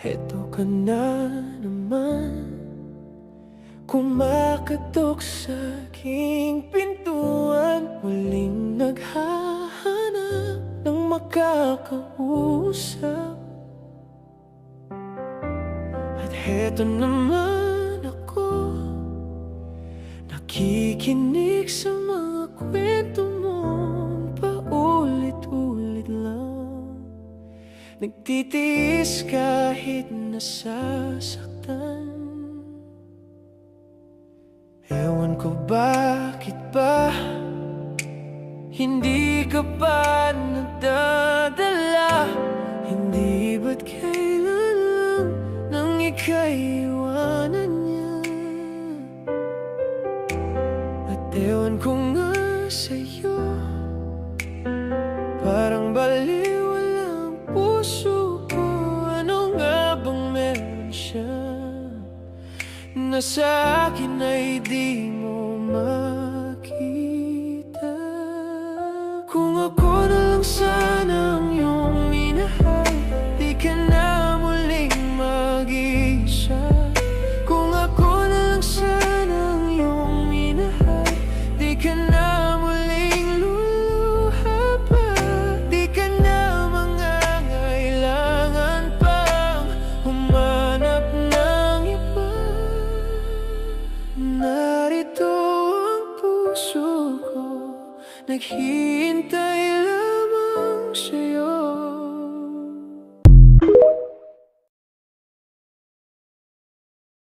Heto ka na naman, kumakatok sa aking pintuan. Muling naghahanap ng makakausap. At heto naman ako, nakikinig sa mga kwento mong paulit-ulit lang. Nagtitiis kahit nasasaktan. Ewan ko bakit ba hindi ka pa nadadala. Hindi ba't kailan lang nang ika'y iwanan niya. At ewan ko nga sa'yo, parang baliw ang puso ko. Ano nga bang meron siya na sa akin ay di mo makita? Kung ako na lang sana ang iyong minahal, di ka na muling mag-iisa. Kung ako na lang sana ang iyong minahal, di ka na muling luluha pa. Di ka na mangangailangan pang humanap ng iba. Narito ang puso ko, naghihintay